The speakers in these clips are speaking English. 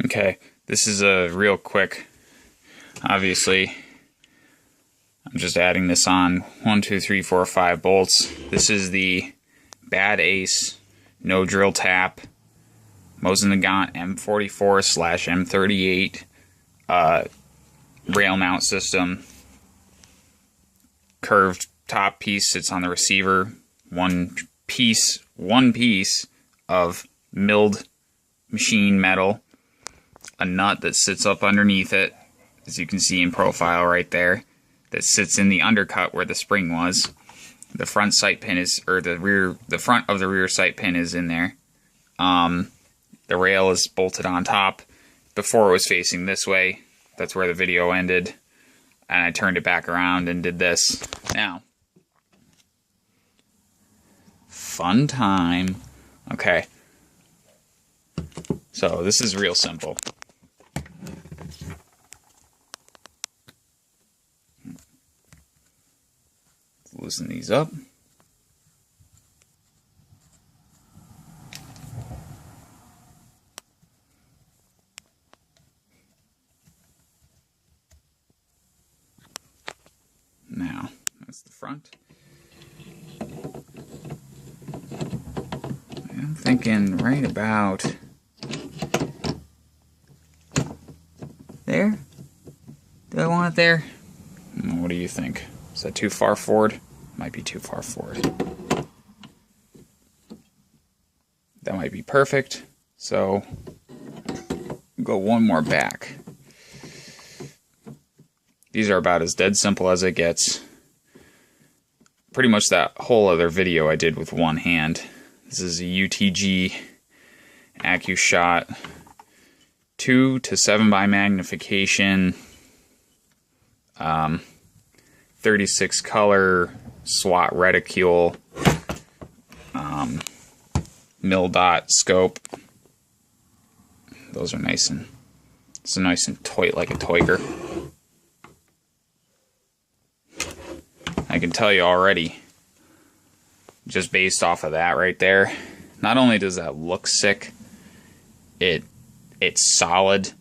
Okay, this is a real quick, obviously, I'm just adding this on 1, 2, 3, 4, 5 bolts. This is the Bad Ace no drill tap Mosin Nagant M44/M38 rail mount system. Curved top piece sits on the receiver. One piece of milled machine metal. A nut that sits up underneath it, as you can see in profile right there, that sits in the undercut where the spring was. The front sight pin is, or the front of the rear sight pin is in there. The rail is bolted on top. Before it was facing this way. That's where the video ended. And I turned it back around and did this. Now, fun time. Okay. So this is real simple. Loosen these up. Now, that's the front. I'm thinking right about there. Do I want it there? What do you think? Is that too far forward? Might be too far forward. That might be perfect. So, go one more back. These are about as dead simple as it gets. Pretty much that whole other video I did with one hand. This is a UTG AccuShot 2 to 7 by magnification 36 color SWAT reticule mil dot scope. Those are nice and toy like a Toiger. I can tell you already, just based off of that right there, not only does that look sick, it's solid.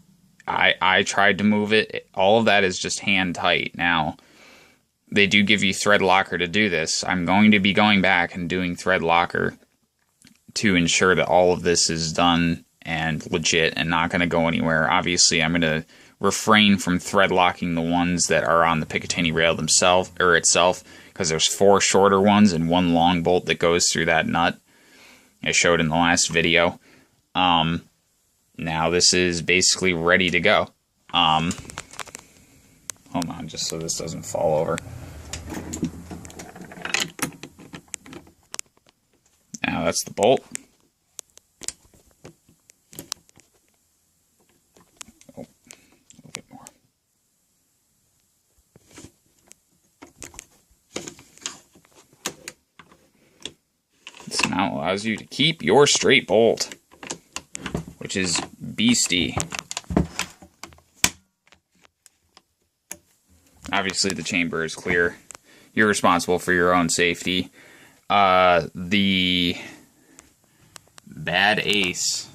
I tried to move it. All of that is just hand tight. Now, they do give you thread locker to do this. I'm going to be going back and doing thread locker to ensure that all of this is done and legit and not going to go anywhere. Obviously, I'm going to refrain from thread locking the ones that are on the Picatinny rail themselves or itself, because there's 4 shorter ones and 1 long bolt that goes through that nut. I showed in the last video. Now this is basically ready to go. Hold on, just so this doesn't fall over. Now that's the bolt. Oh, a little bit more. This mount allows you to keep your straight bolt, which is beastie. Obviously the chamber is clear. You're responsible for your own safety. The Bad Ace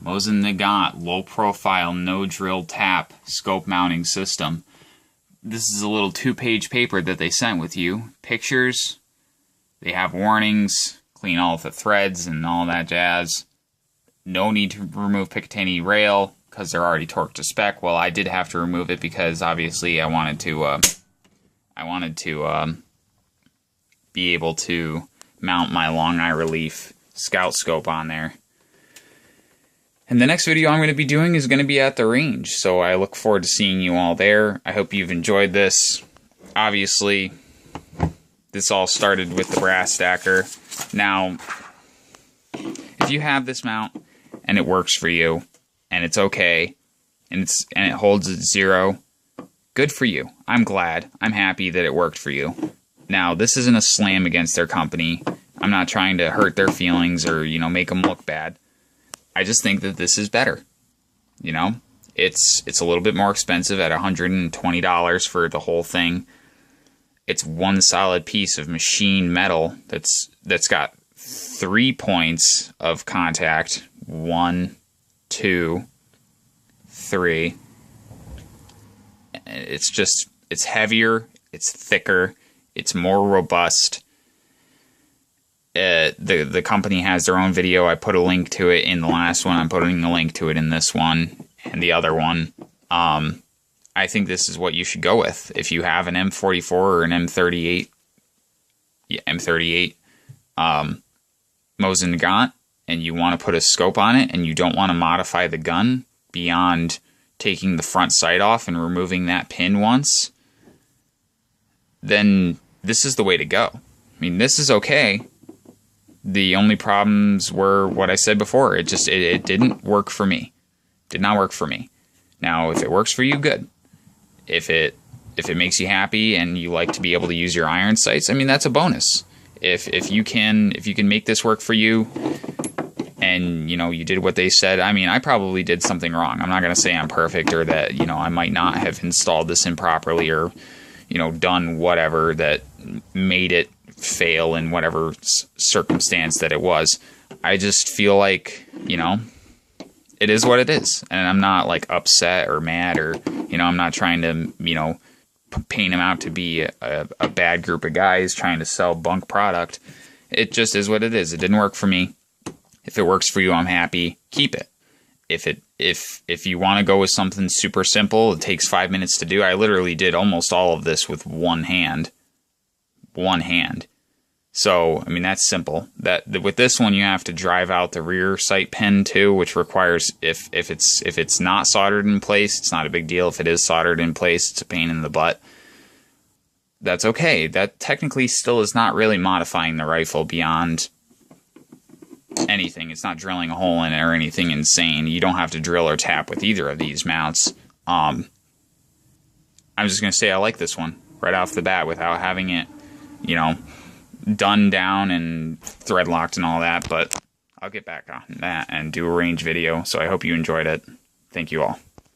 Mosin Nagant low profile no drill tap scope mounting system. This is a little 2-page paper that they sent with you. Pictures. They have warnings. Clean all of the threads and all that jazz. No need to remove Picatinny rail because they're already torqued to spec. Well, I did have to remove it because obviously I wanted to be able to mount my long eye relief scout scope on there. And the next video I'm going to be doing is going to be at the range, so I look forward to seeing you all there. I hope you've enjoyed this. Obviously, this all started with the brass stacker. Now, if you have this mount and it works for you, and it's okay, and it holds at 0, good for you. I'm glad. I'm happy that it worked for you. Now, this isn't a slam against their company. I'm not trying to hurt their feelings or, make them look bad. I just think that this is better. It's a little bit more expensive at $120 for the whole thing. It's one solid piece of machine metal that's got 3 points of contact. 1, 2, M43. It's heavier, it's thicker, it's more robust. The company has their own video. I put a link to it in the last one. I'm putting a link to it in this one and the other one. I think this is what you should go with. If you have an M44 or an M38, M38 Mosin Nagant, and you want to put a scope on it, and you don't want to modify the gun beyond taking the front sight off and removing that pin once, then this is the way to go. I mean, this is okay. The only problems were what I said before. It didn't work for me. Did not work for me. Now, if it works for you, good. If it makes you happy and you like to be able to use your iron sights, I mean, that's a bonus. If you can make this work for you, and you did what they said. I mean, I probably did something wrong. I'm not going to say I'm perfect, or that I might not have installed this improperly, or done whatever that made it fail in whatever circumstance that it was. I just feel like it is what it is, and I'm not like upset or mad, or I'm not trying to paint him out to be a bad group of guys trying to sell bunk product. It just is what it is. It didn't work for me. If it works for you, I'm happy. Keep it. If you want to go with something super simple, it takes 5 minutes to do. I literally did almost all of this with one hand. So, I mean, that's simple. With this one, you have to drive out the rear sight pin too, which requires, if it's not soldered in place, it's not a big deal. If it is soldered in place, it's a pain in the butt. That's okay. That technically still is not really modifying the rifle beyond anything. It's not drilling a hole in it or anything insane. You don't have to drill or tap with either of these mounts. I'm just going to say I like this one right off the bat without having it, done down and thread locked and all that, but I'll get back on that and do a range video. So I hope you enjoyed it. Thank you all.